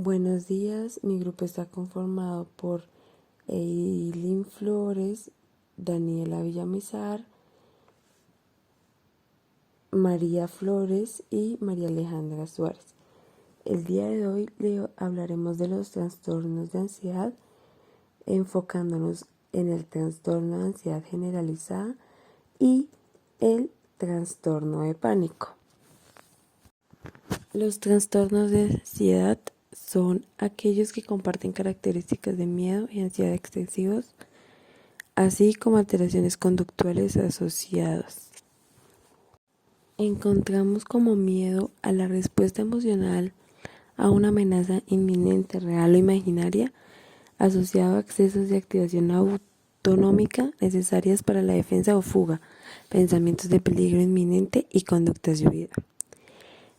Buenos días, mi grupo está conformado por Eileen Flores, Daniela Villamizar, María Flores y María Alejandra Suárez. El día de hoy hablaremos de los trastornos de ansiedad, enfocándonos en el trastorno de ansiedad generalizada y el trastorno de pánico. Los trastornos de ansiedad son aquellos que comparten características de miedo y ansiedad excesivos, así como alteraciones conductuales asociadas. Encontramos como miedo a la respuesta emocional a una amenaza inminente, real o imaginaria, asociado a excesos de activación autonómica necesarias para la defensa o fuga, pensamientos de peligro inminente y conductas de huida.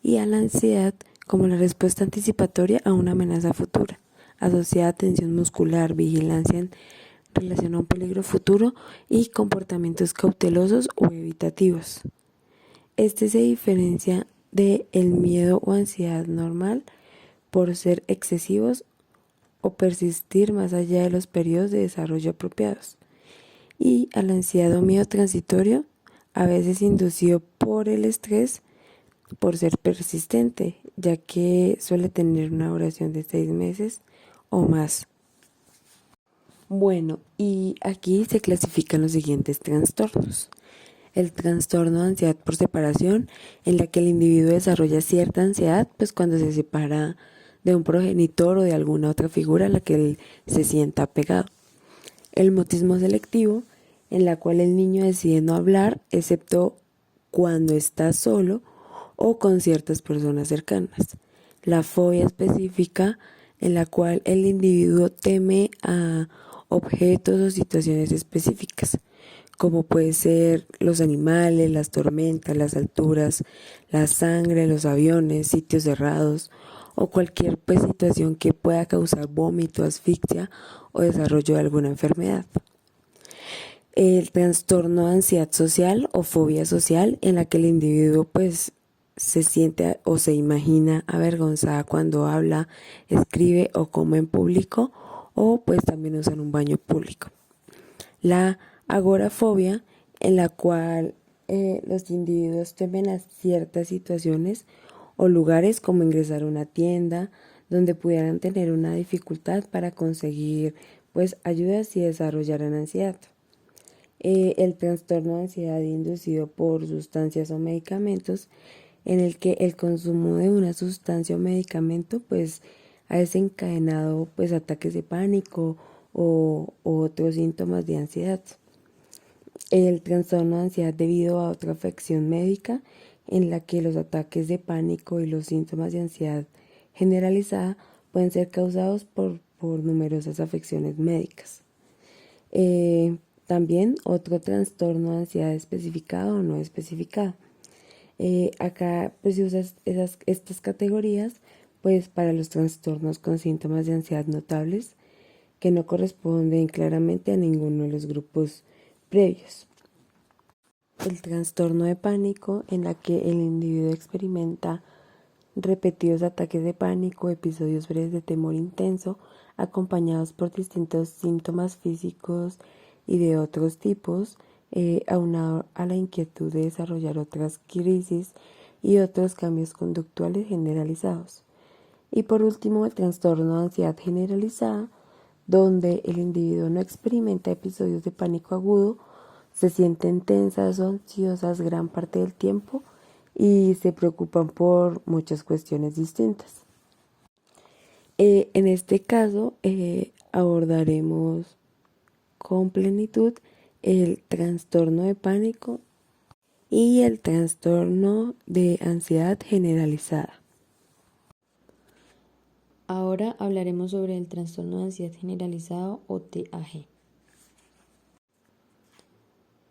Y a la ansiedad como la respuesta anticipatoria a una amenaza futura, asociada a tensión muscular, vigilancia en relación a un peligro futuro y comportamientos cautelosos o evitativos. Este se diferencia del miedo o ansiedad normal por ser excesivos o persistir más allá de los periodos de desarrollo apropiados, y a la ansiedad o miedo transitorio, a veces inducido por el estrés, por ser persistente, ya que suele tener una duración de 6 meses o más. Bueno, y aquí se clasifican los siguientes trastornos. El trastorno de ansiedad por separación, en la que el individuo desarrolla cierta ansiedad, pues cuando se separa de un progenitor o de alguna otra figura a la que él se sienta apegado. El mutismo selectivo, en la cual el niño decide no hablar, excepto cuando está solo o con ciertas personas cercanas. La fobia específica, en la cual el individuo teme a objetos o situaciones específicas, como puede ser los animales, las tormentas, las alturas, la sangre, los aviones, sitios cerrados o cualquier situación que pueda causar vómito, asfixia o desarrollo de alguna enfermedad. El trastorno de ansiedad social o fobia social, en la que el individuo se siente o se imagina avergonzada cuando habla, escribe o come en público, o también usa en un baño público. La agorafobia, en la cual los individuos temen a ciertas situaciones o lugares, como ingresar a una tienda donde pudieran tener una dificultad para conseguir ayudas y desarrollaran ansiedad. El trastorno de ansiedad inducido por sustancias o medicamentos, en el que el consumo de una sustancia o medicamento ha desencadenado ataques de pánico o otros síntomas de ansiedad. El trastorno de ansiedad debido a otra afección médica, en la que los ataques de pánico y los síntomas de ansiedad generalizada pueden ser causados por numerosas afecciones médicas. También otro trastorno de ansiedad especificado o no especificado. Acá se usan estas categorías para los trastornos con síntomas de ansiedad notables que no corresponden claramente a ninguno de los grupos previos. El trastorno de pánico, en la que el individuo experimenta repetidos ataques de pánico, episodios breves de temor intenso, acompañados por distintos síntomas físicos y de otros tipos, aunado a la inquietud de desarrollar otras crisis y otros cambios conductuales generalizados. Y por último, el trastorno de ansiedad generalizada, donde el individuo no experimenta episodios de pánico agudo, se sienten tensas o ansiosas gran parte del tiempo y se preocupan por muchas cuestiones distintas. En este caso abordaremos con plenitud el trastorno de pánico y el trastorno de ansiedad generalizada. Ahora hablaremos sobre el trastorno de ansiedad generalizado o TAG.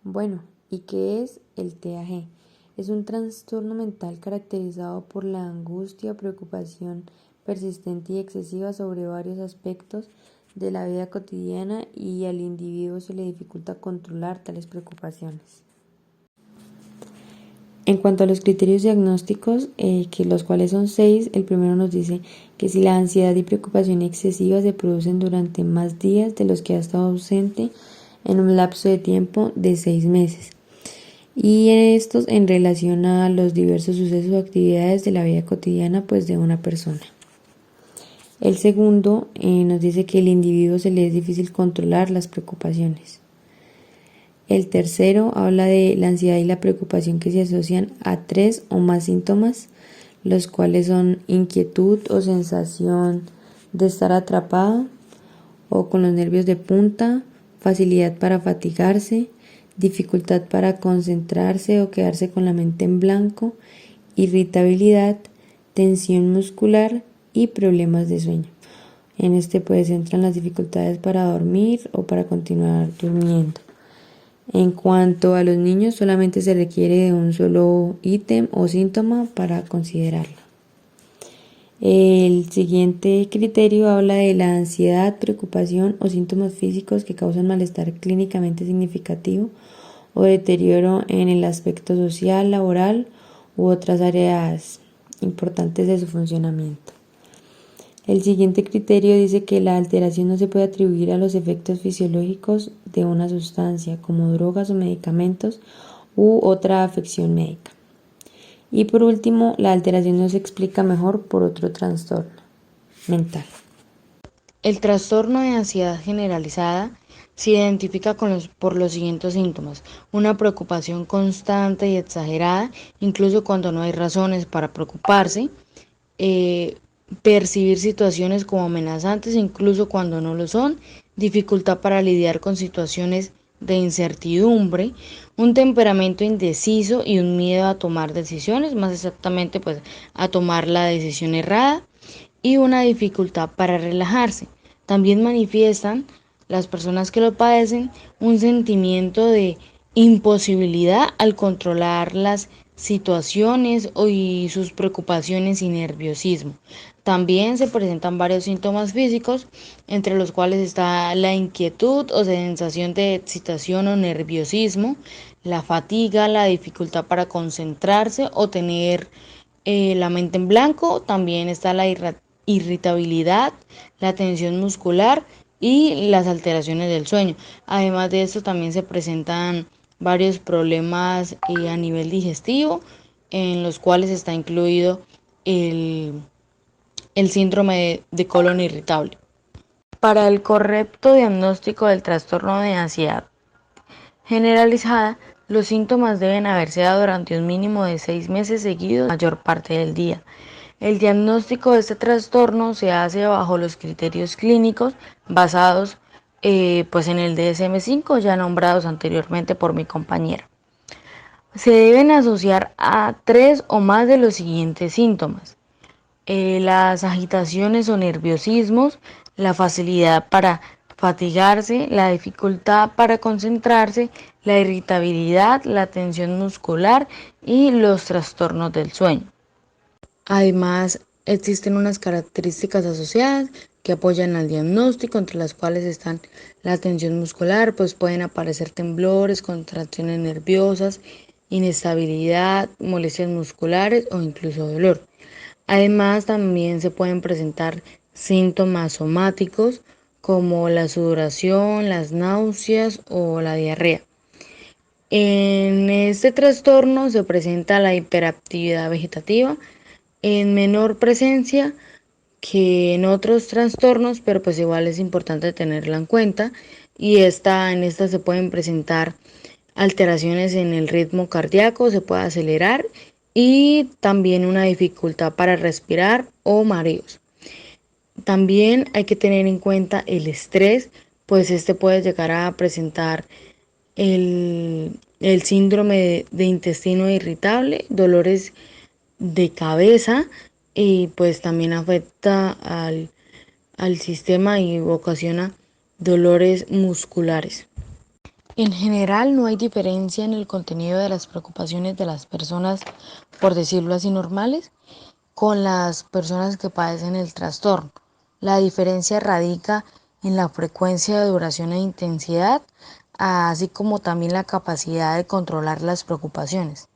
Bueno, ¿y qué es el TAG? Es un trastorno mental caracterizado por la angustia, preocupación persistente y excesiva sobre varios aspectos de la vida cotidiana, y al individuo se le dificulta controlar tales preocupaciones. En cuanto a los criterios diagnósticos, que los cuales son 6, el primero nos dice que si la ansiedad y preocupación excesiva se producen durante más días de los que ha estado ausente en un lapso de tiempo de 6 meses. Y estos en relación a los diversos sucesos o actividades de la vida cotidiana pues de una persona. El segundo nos dice que el individuo se le es difícil controlar las preocupaciones. El tercero habla de la ansiedad y la preocupación que se asocian a 3 o más síntomas, los cuales son inquietud o sensación de estar atrapado o con los nervios de punta, facilidad para fatigarse, dificultad para concentrarse o quedarse con la mente en blanco, irritabilidad, tensión muscular y problemas de sueño. En este pues entran las dificultades para dormir o para continuar durmiendo. En cuanto a los niños, solamente se requiere de un solo ítem o síntoma para considerarlo. El siguiente criterio habla de la ansiedad, preocupación o síntomas físicos que causan malestar clínicamente significativo o deterioro en el aspecto social, laboral u otras áreas importantes de su funcionamiento. El siguiente criterio dice que la alteración no se puede atribuir a los efectos fisiológicos de una sustancia, como drogas o medicamentos u otra afección médica. Y por último, la alteración no se explica mejor por otro trastorno mental. El trastorno de ansiedad generalizada se identifica por los siguientes síntomas: una preocupación constante y exagerada, incluso cuando no hay razones para preocuparse, percibir situaciones como amenazantes, incluso cuando no lo son, dificultad para lidiar con situaciones de incertidumbre, un temperamento indeciso y un miedo a tomar decisiones, más exactamente pues a tomar la decisión errada, y una dificultad para relajarse. También manifiestan las personas que lo padecen un sentimiento de imposibilidad al controlar las situaciones y sus preocupaciones y nerviosismo. También se presentan varios síntomas físicos, entre los cuales está la inquietud o sensación de excitación o nerviosismo, la fatiga, la dificultad para concentrarse o tener la mente en blanco. También está la irritabilidad, la tensión muscular y las alteraciones del sueño. Además de esto, también se presentan varios problemas a nivel digestivo, en los cuales está incluido el síndrome de colon irritable. Para el correcto diagnóstico del trastorno de ansiedad generalizada, los síntomas deben haberse dado durante un mínimo de 6 meses seguidos, la mayor parte del día. El diagnóstico de este trastorno se hace bajo los criterios clínicos basados pues en el DSM-5 ya nombrados anteriormente por mi compañera. Se deben asociar a 3 o más de los siguientes síntomas: las agitaciones o nerviosismos, la facilidad para fatigarse, la dificultad para concentrarse, la irritabilidad, la tensión muscular y los trastornos del sueño. Además, existen unas características asociadas que apoyan al diagnóstico, entre las cuales están la tensión muscular, pues pueden aparecer temblores, contracciones nerviosas, inestabilidad, molestias musculares o incluso dolor. Además, también se pueden presentar síntomas somáticos como la sudoración, las náuseas o la diarrea. En este trastorno se presenta la hiperactividad vegetativa en menor presencia que en otros trastornos, pero pues igual es importante tenerla en cuenta. Y en esta se pueden presentar alteraciones en el ritmo cardíaco, se puede acelerar, y también una dificultad para respirar o mareos. También hay que tener en cuenta el estrés, pues este puede llegar a presentar el síndrome de intestino irritable, dolores de cabeza, y pues también afecta al sistema y ocasiona dolores musculares. En general, no hay diferencia en el contenido de las preocupaciones de las personas, por decirlo así, normales, con las personas que padecen el trastorno. La diferencia radica en la frecuencia, duración e intensidad, así como también la capacidad de controlar las preocupaciones.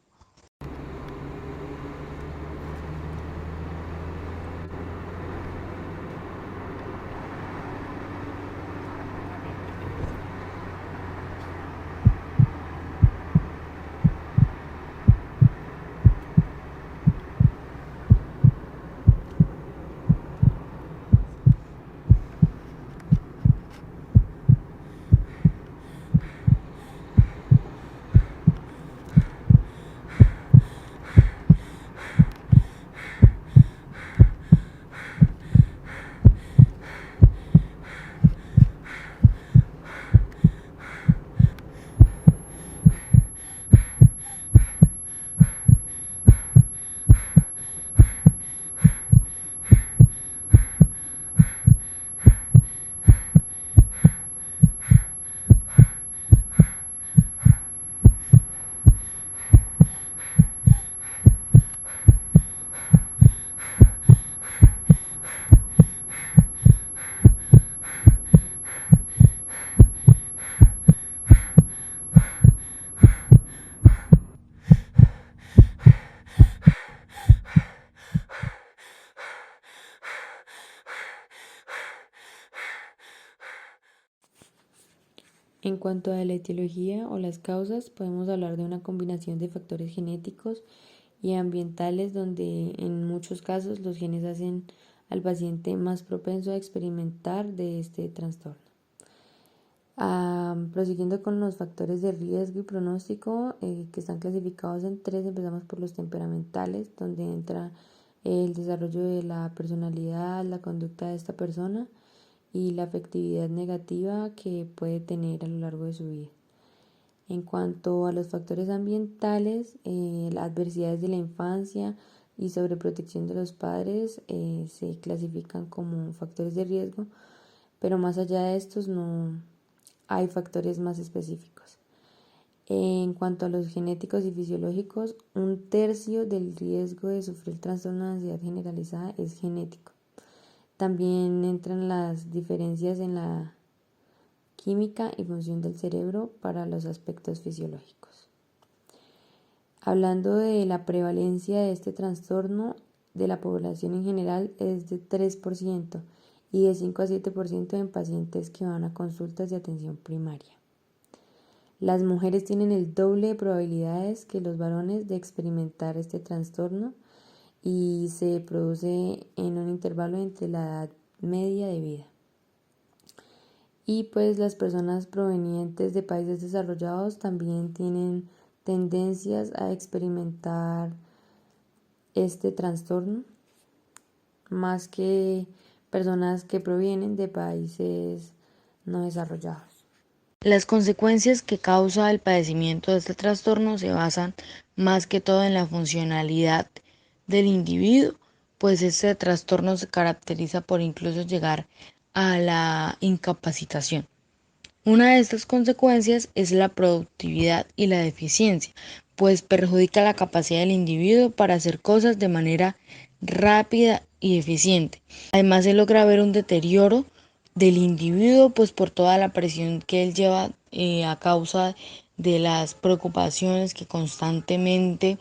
En cuanto a la etiología o las causas, podemos hablar de una combinación de factores genéticos y ambientales donde en muchos casos los genes hacen al paciente más propenso a experimentar de este trastorno. Prosiguiendo con los factores de riesgo y pronóstico que están clasificados en tres, empezamos por los temperamentales, donde entra el desarrollo de la personalidad, la conducta de esta persona y la afectividad negativa que puede tener a lo largo de su vida. En cuanto a los factores ambientales, las adversidades de la infancia y sobreprotección de los padres se clasifican como factores de riesgo, pero más allá de estos no hay factores más específicos. En cuanto a los genéticos y fisiológicos, un tercio del riesgo de sufrir trastorno de ansiedad generalizada es genético. También entran las diferencias en la química y función del cerebro para los aspectos fisiológicos. Hablando de la prevalencia de este trastorno de la población en general es de 3% y de 5 a 7% en pacientes que van a consultas de atención primaria. Las mujeres tienen el doble de probabilidades que los varones de experimentar este trastorno y se produce en un intervalo entre la edad media de vida. Y pues las personas provenientes de países desarrollados también tienen tendencias a experimentar este trastorno, más que personas que provienen de países no desarrollados. Las consecuencias que causa el padecimiento de este trastorno se basan más que todo en la funcionalidad del individuo, pues este trastorno se caracteriza por incluso llegar a la incapacitación. Una de estas consecuencias es la productividad y la deficiencia, pues perjudica la capacidad del individuo para hacer cosas de manera rápida y eficiente. Además se logra ver un deterioro del individuo, pues por toda la presión que él lleva a causa de las preocupaciones que constantemente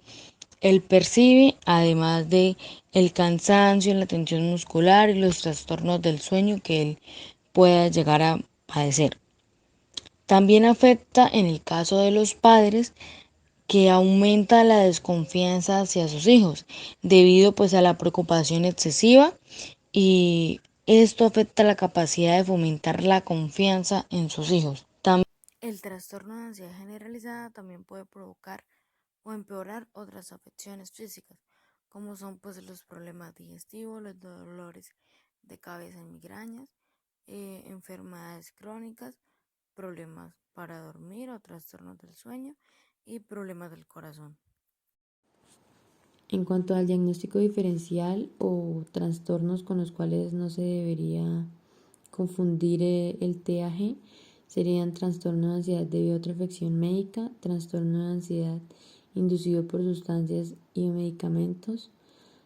él percibe, además de el cansancio, la tensión muscular y los trastornos del sueño que él pueda llegar a padecer. También afecta en el caso de los padres que aumenta la desconfianza hacia sus hijos debido pues a la preocupación excesiva y esto afecta la capacidad de fomentar la confianza en sus hijos. El trastorno de ansiedad generalizada también puede provocar o empeorar otras afecciones físicas, como son pues los problemas digestivos, los dolores de cabeza y migrañas, enfermedades crónicas, problemas para dormir o trastornos del sueño y problemas del corazón. En cuanto al diagnóstico diferencial o trastornos con los cuales no se debería confundir el TAG, serían trastorno de ansiedad debido a otra afección médica, trastorno de ansiedad inducido por sustancias y medicamentos,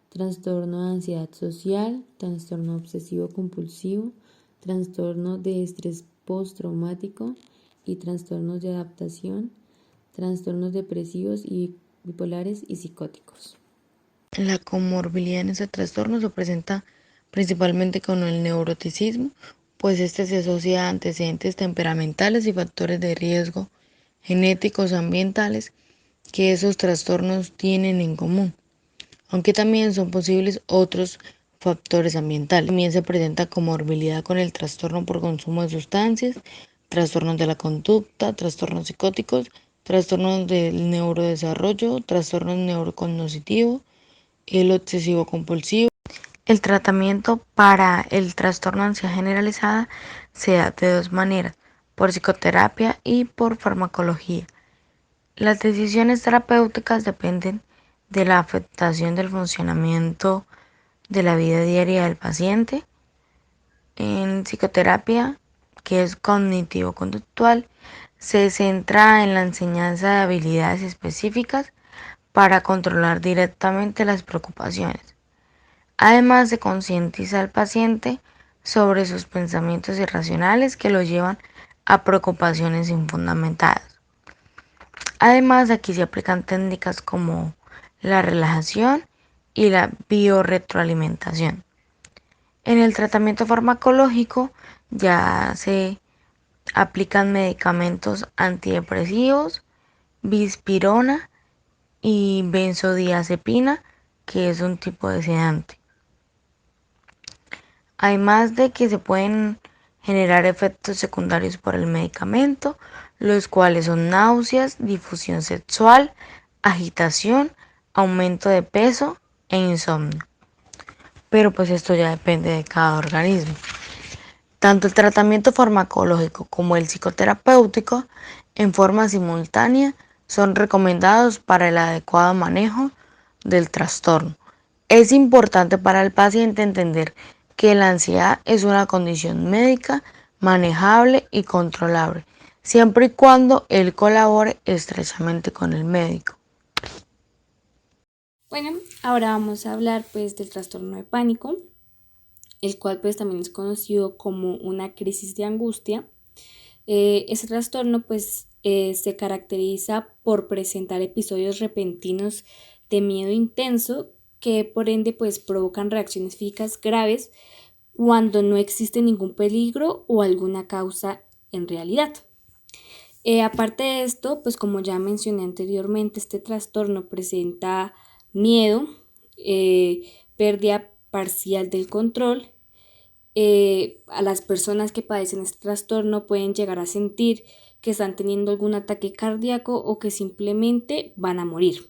trastorno de ansiedad social, trastorno obsesivo compulsivo, trastorno de estrés postraumático y trastornos de adaptación, trastornos depresivos y bipolares y psicóticos. La comorbilidad en este trastorno se presenta principalmente con el neuroticismo, pues este se asocia a antecedentes temperamentales y factores de riesgo genéticos ambientales que esos trastornos tienen en común, aunque también son posibles otros factores ambientales. También se presenta comorbilidad con el trastorno por consumo de sustancias, trastornos de la conducta, trastornos psicóticos, trastornos del neurodesarrollo, trastornos neurocognitivos, el obsesivo compulsivo. El tratamiento para el trastorno de ansiedad generalizada se da de dos maneras, por psicoterapia y por farmacología. Las decisiones terapéuticas dependen de la afectación del funcionamiento de la vida diaria del paciente. En psicoterapia, que es cognitivo-conductual, se centra en la enseñanza de habilidades específicas para controlar directamente las preocupaciones. Además, se concientiza al paciente sobre sus pensamientos irracionales que lo llevan a preocupaciones infundamentadas. Además, aquí se aplican técnicas como la relajación y la biorretroalimentación. En el tratamiento farmacológico ya se aplican medicamentos antidepresivos, bispirona y benzodiazepina, que es un tipo de sedante. Además de que se pueden generar efectos secundarios por el medicamento, los cuales son náuseas, difusión sexual, agitación, aumento de peso e insomnio. Pero pues esto ya depende de cada organismo. Tanto el tratamiento farmacológico como el psicoterapéutico en forma simultánea son recomendados para el adecuado manejo del trastorno. Es importante para el paciente entender que la ansiedad es una condición médica manejable y controlable, siempre y cuando él colabore estrechamente con el médico. Bueno, ahora vamos a hablar pues del trastorno de pánico, el cual pues también es conocido como una crisis de angustia. Ese trastorno pues se caracteriza por presentar episodios repentinos de miedo intenso que por ende pues provocan reacciones físicas graves cuando no existe ningún peligro o alguna causa en realidad. Aparte de esto, pues como ya mencioné anteriormente, este trastorno presenta miedo, pérdida parcial del control. A las personas que padecen este trastorno pueden llegar a sentir que están teniendo algún ataque cardíaco o que simplemente van a morir.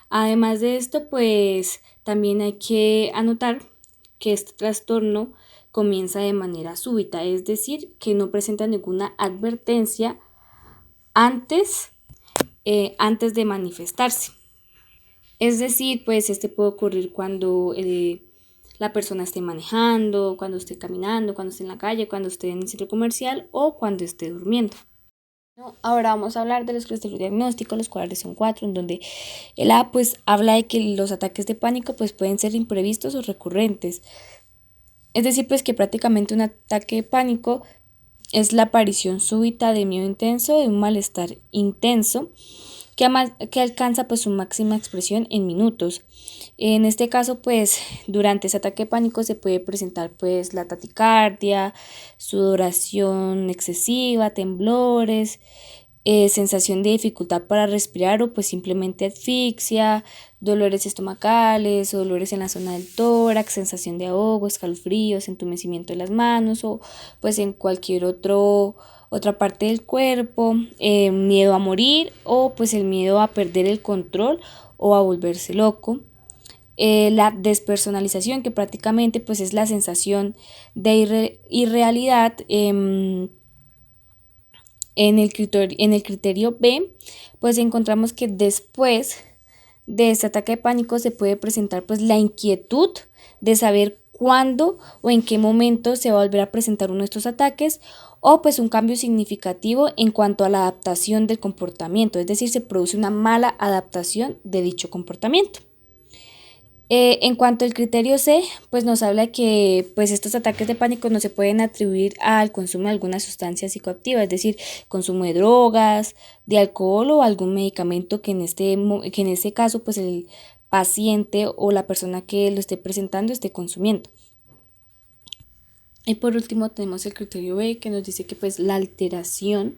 Además de esto, pues también hay que anotar que este trastorno comienza de manera súbita, es decir, que no presenta ninguna advertencia antes de manifestarse. Es decir, pues este puede ocurrir cuando la persona esté manejando, cuando esté caminando, cuando esté en la calle, cuando esté en el centro comercial o cuando esté durmiendo. Ahora vamos a hablar de los criterios diagnósticos, los cuales son 4, en donde el A pues habla de que los ataques de pánico pues pueden ser imprevistos o recurrentes. Es decir, pues que prácticamente un ataque de pánico es la aparición súbita de miedo intenso, de un malestar intenso que alcanza pues su máxima expresión en minutos. En este caso, pues durante ese ataque de pánico se puede presentar pues la taticardia, sudoración excesiva, temblores, sensación de dificultad para respirar o pues simplemente asfixia, dolores estomacales o dolores en la zona del tórax, sensación de ahogo, escalofríos, entumecimiento de las manos o pues en cualquier otra parte del cuerpo, miedo a morir o pues el miedo a perder el control o a volverse loco. La despersonalización, que prácticamente pues es la sensación de irrealidad. En el criterio B, pues encontramos que después de este ataque de pánico se puede presentar pues la inquietud de saber cuándo o en qué momento se va a volver a presentar uno de estos ataques o pues un cambio significativo en cuanto a la adaptación del comportamiento, es decir, se produce una mala adaptación de dicho comportamiento. En cuanto al criterio C, pues nos habla que pues estos ataques de pánico no se pueden atribuir al consumo de alguna sustancia psicoactiva, es decir, consumo de drogas, de alcohol o algún medicamento que en este caso pues el paciente o la persona que lo esté presentando esté consumiendo. Y por último tenemos el criterio B, que nos dice que pues la alteración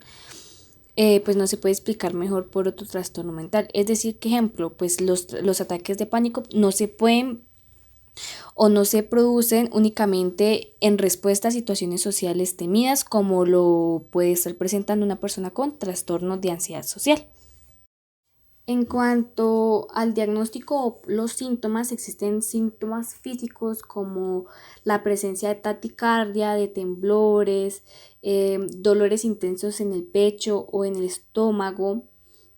pues no se puede explicar mejor por otro trastorno mental. Es decir, que ejemplo, pues los ataques de pánico no se pueden o no se producen únicamente en respuesta a situaciones sociales temidas, como lo puede estar presentando una persona con trastorno de ansiedad social. En cuanto al diagnóstico o los síntomas, existen síntomas físicos como la presencia de taticardia, de temblores, dolores intensos en el pecho o en el estómago,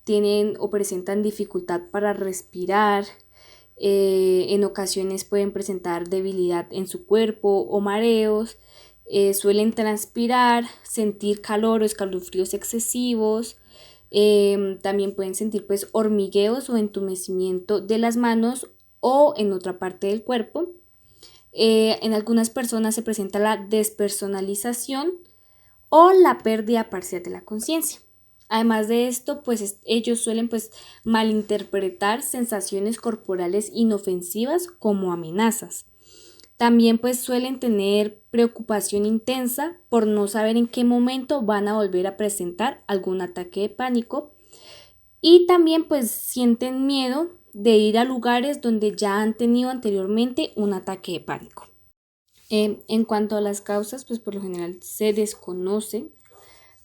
tienen o presentan dificultad para respirar, en ocasiones pueden presentar debilidad en su cuerpo o mareos, suelen transpirar, sentir calor o escalofríos excesivos. También pueden sentir pues hormigueos o entumecimiento de las manos o en otra parte del cuerpo. En algunas personas se presenta la despersonalización o la pérdida parcial de la conciencia. Además de esto, pues ellos suelen pues malinterpretar sensaciones corporales inofensivas como amenazas. También pues suelen tener preocupación intensa por no saber en qué momento van a volver a presentar algún ataque de pánico y también pues sienten miedo de ir a lugares donde ya han tenido anteriormente un ataque de pánico. En cuanto a las causas, pues por lo general se desconocen,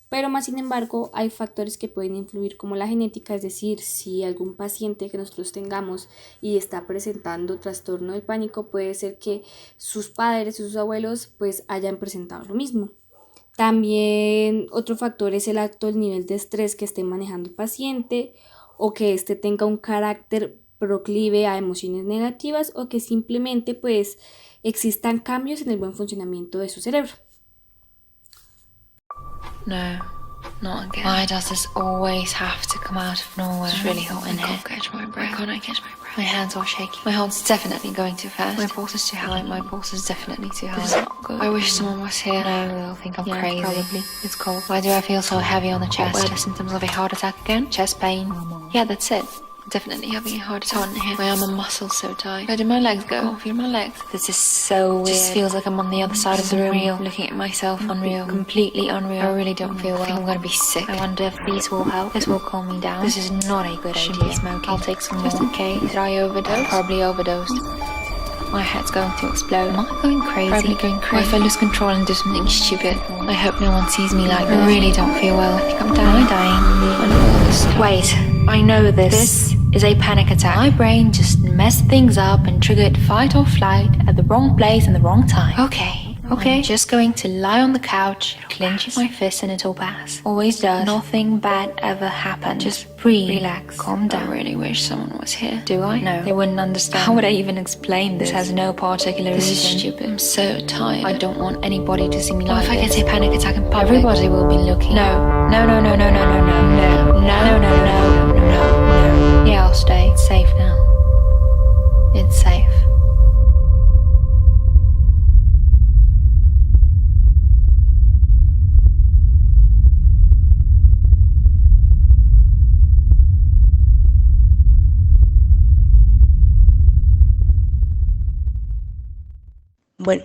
pero más sin embargo hay factores que pueden influir como la genética, es decir, si algún paciente que nosotros tengamos y está presentando trastorno de pánico, puede ser que sus padres y sus abuelos pues hayan presentado lo mismo. También otro factor es el alto nivel de estrés que esté manejando el paciente o que éste tenga un carácter proclive a emociones negativas o que simplemente pues existan cambios en el buen funcionamiento de su cerebro. No, not again. Why does this always have to come out of nowhere? It's really hot in here. I can't catch my breath. Why can't I catch my breath? My hands are shaky. My heart's definitely going too fast. My pulse is too high. My pulse is definitely too high. This is not good. I wish someone was here. No, they'll think I'm crazy. Probably. It's cold. Why do I feel so heavy on the chest? What were the symptoms of a heart attack again? Chest pain. Yeah, that's it. Definitely having a heart attack here. My arm and muscles so tight. Where did my legs go? Oh, feel my legs. This is so weird. Just feels like I'm on the other side of the room. Unreal. Looking at myself. Unreal. Completely unreal. I really don't feel well. I think I'm gonna be sick. I wonder if these will help. This will calm me down. This is not a good idea. Be smoking. I'll take some just in case. Did I overdose? Probably overdosed. My head's going to explode. Am I going crazy? Probably going crazy. What if I lose control and do something stupid? I hope no one sees me like that. I really don't feel well. I think I'm dying. Am I dying? Wait, I know this. This is a panic attack. My brain just messed things up and triggered fight or flight at the wrong place and the wrong time. Okay. I'm just going to lie on the couch, clenching my fists, and it'll pass. Always does. Nothing bad ever happens. Just breathe, relax, calm down. I really wish someone was here. Do I? No. They wouldn't understand. How would I even explain this? This has no particular reason. This is stupid. I'm so tired. I don't want anybody to see me like this. What if I get a panic attack in public? Everybody will be looking. No. No, no, no, no, no, no, no, no. No, no, no, no, no, no. Yeah, I'll stay. It's safe now. It's safe. Bueno,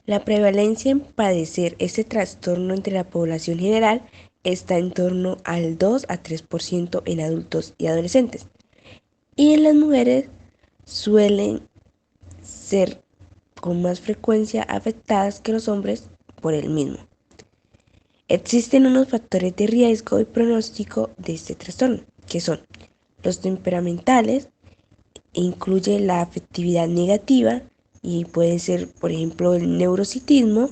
la prevalencia en padecer este trastorno entre la población general está en torno al 2 a 3% en adultos y adolescentes. Y en las mujeres suelen ser con más frecuencia afectadas que los hombres por el mismo. Existen unos factores de riesgo y pronóstico de este trastorno, que son los temperamentales, incluye la afectividad negativa, y puede ser, por ejemplo, el neurositismo,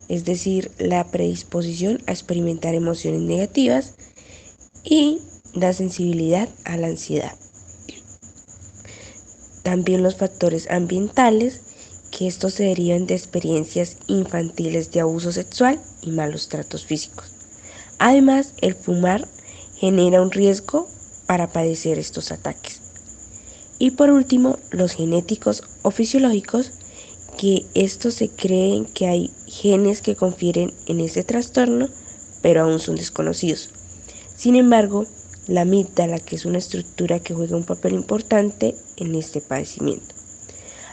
es decir, la predisposición a experimentar emociones negativas, y la sensibilidad a la ansiedad. También los factores ambientales, que estos se derivan de experiencias infantiles de abuso sexual y malos tratos físicos. Además, el fumar genera un riesgo para padecer estos ataques. Y por último, los genéticos o fisiológicos, que estos se creen que hay genes que confieren en este trastorno, pero aún son desconocidos. Sin embargo, la amígdala, que es una estructura que juega un papel importante en este padecimiento.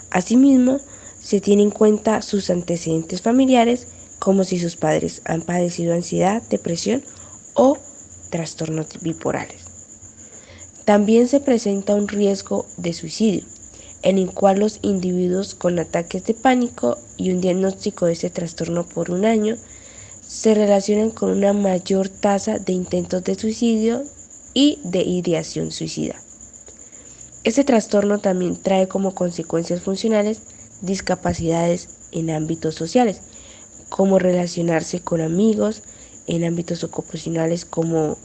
Asimismo, se tiene en cuenta sus antecedentes familiares, como si sus padres han padecido ansiedad, depresión o trastornos bipolares. También se presenta un riesgo de suicidio, en el cual los individuos con ataques de pánico y un diagnóstico de este trastorno por un año se relacionan con una mayor tasa de intentos de suicidio y de ideación suicida. Este trastorno también trae como consecuencias funcionales discapacidades en ámbitos sociales, como relacionarse con amigos, en ámbitos ocupacionales como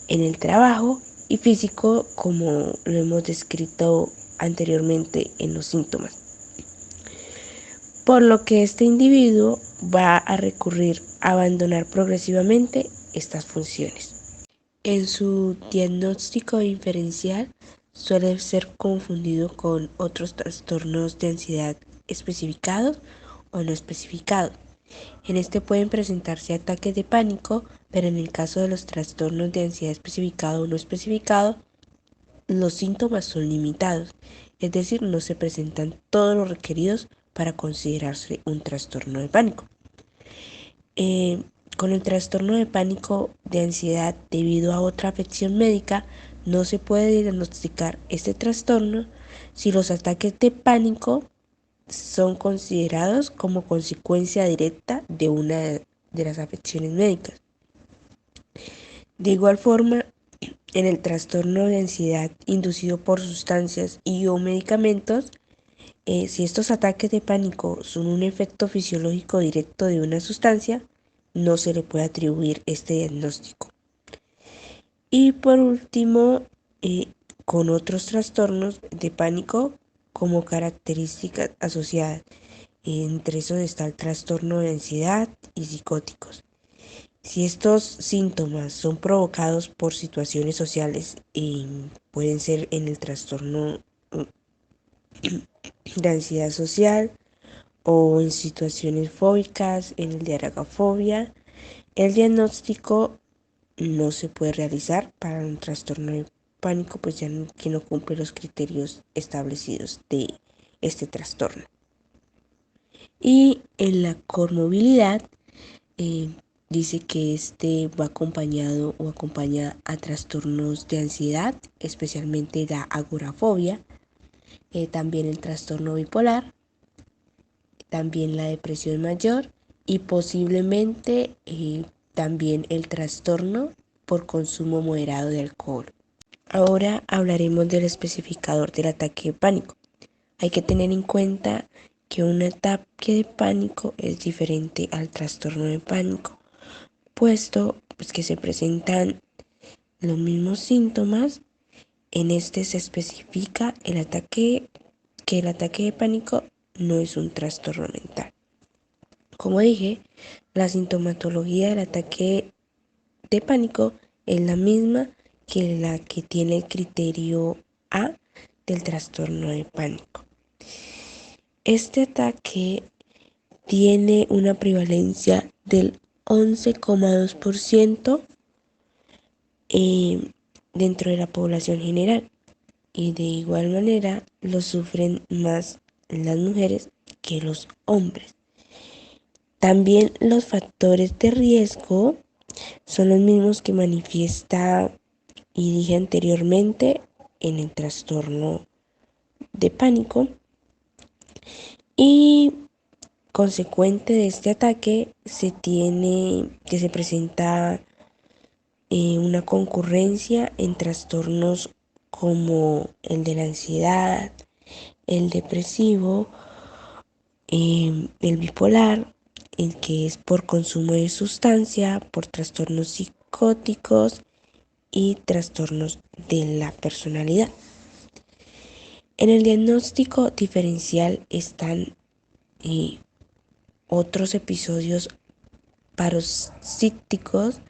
en el trabajo, y físico, como lo hemos descrito anteriormente en los síntomas. Por lo que este individuo va a recurrir a abandonar progresivamente estas funciones. En su diagnóstico diferencial suele ser confundido con otros trastornos de ansiedad especificados o no especificados. En este pueden presentarse ataques de pánico, pero en el caso de los trastornos de ansiedad especificado o no especificado, los síntomas son limitados, es decir, no se presentan todos los requeridos para considerarse un trastorno de pánico. Con el trastorno de pánico de ansiedad debido a otra afección médica, no se puede diagnosticar este trastorno si los ataques de pánico son considerados como consecuencia directa de una de las afecciones médicas. De igual forma, en el trastorno de ansiedad inducido por sustancias y o medicamentos, si estos ataques de pánico son un efecto fisiológico directo de una sustancia, no se le puede atribuir este diagnóstico. Y por último, con otros trastornos de pánico como características asociadas. Entre esos está el trastorno de ansiedad y psicóticos. Si estos síntomas son provocados por situaciones sociales, pueden ser en el trastorno de ansiedad social o en situaciones fóbicas, en el de agorafobia, el diagnóstico no se puede realizar para un trastorno de pánico, pues ya que no cumple los criterios establecidos de este trastorno. Y en la comorbilidad dice que este va acompañado o acompaña a trastornos de ansiedad, especialmente la agorafobia, también el trastorno bipolar, también la depresión mayor y posiblemente también el trastorno por consumo moderado de alcohol. Ahora hablaremos del especificador del ataque de pánico. Hay que tener en cuenta que un ataque de pánico es diferente al trastorno de pánico, puesto pues, que se presentan los mismos síntomas. En este se especifica que el ataque de pánico no es un trastorno mental. Como dije, la sintomatología del ataque de pánico es la misma que la que tiene el criterio A del trastorno de pánico. Este ataque tiene una prevalencia del 11,2% dentro de la población general, y de igual manera lo sufren más las mujeres que los hombres. También los factores de riesgo son los mismos que manifiesta y dije anteriormente en el trastorno de pánico. Y consecuente de este ataque se presenta una concurrencia en trastornos como el de la ansiedad, el depresivo, el bipolar, el que es por consumo de sustancia, por trastornos psicóticos y trastornos de la personalidad. En el diagnóstico diferencial están otros episodios paroxísticos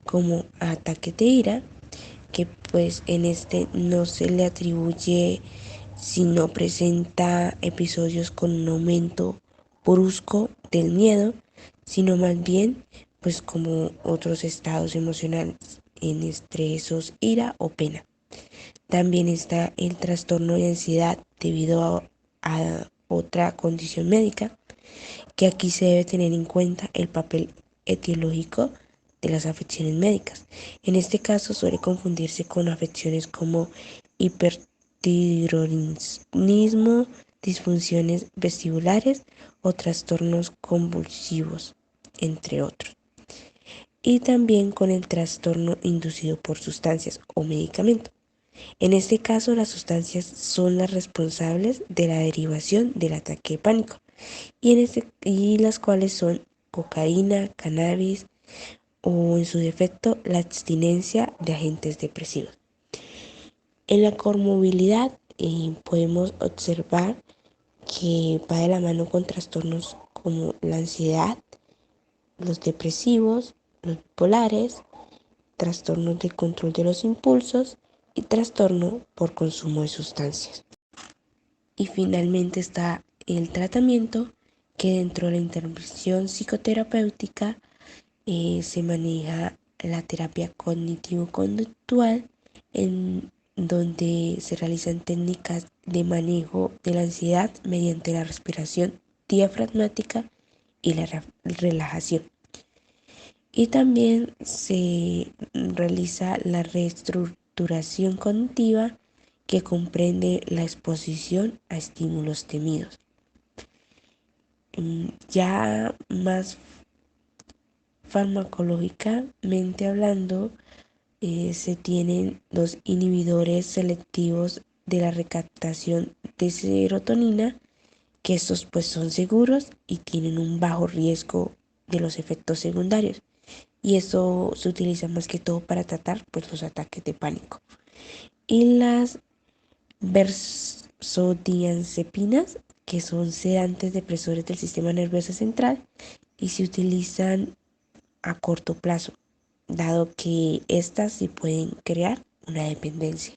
como ataques de ira, que pues en este no se le atribuye si no presenta episodios con un aumento brusco del miedo, sino más bien pues como otros estados emocionales en esos ira o pena. También está el trastorno de ansiedad debido a otra condición médica, que aquí se debe tener en cuenta el papel etiológico de las afecciones médicas. En este caso suele confundirse con afecciones como hipertiroidismo, disfunciones vestibulares o trastornos convulsivos, entre otros. Y también con el trastorno inducido por sustancias o medicamentos. En este caso, las sustancias son las responsables de la derivación del ataque de pánico, y las cuales son cocaína, cannabis o en su defecto la abstinencia de agentes depresivos. En la comorbilidad podemos observar que va de la mano con trastornos como la ansiedad, los depresivos, los bipolares, trastornos de control de los impulsos y trastorno por consumo de sustancias. Y finalmente está el tratamiento, que dentro de la intervención psicoterapéutica se maneja la terapia cognitivo-conductual, en donde se realizan técnicas de manejo de la ansiedad mediante la respiración diafragmática y la relajación. Y también se realiza la reestructuración cognitiva, que comprende la exposición a estímulos temidos. Ya más farmacológicamente hablando, se tienen los inhibidores selectivos de la recaptación de serotonina, que estos pues son seguros y tienen un bajo riesgo de los efectos secundarios. Y eso se utiliza más que todo para tratar pues los ataques de pánico. Y las benzodiazepinas, que son sedantes depresores del sistema nervioso central y se utilizan a corto plazo, dado que estas sí pueden crear una dependencia.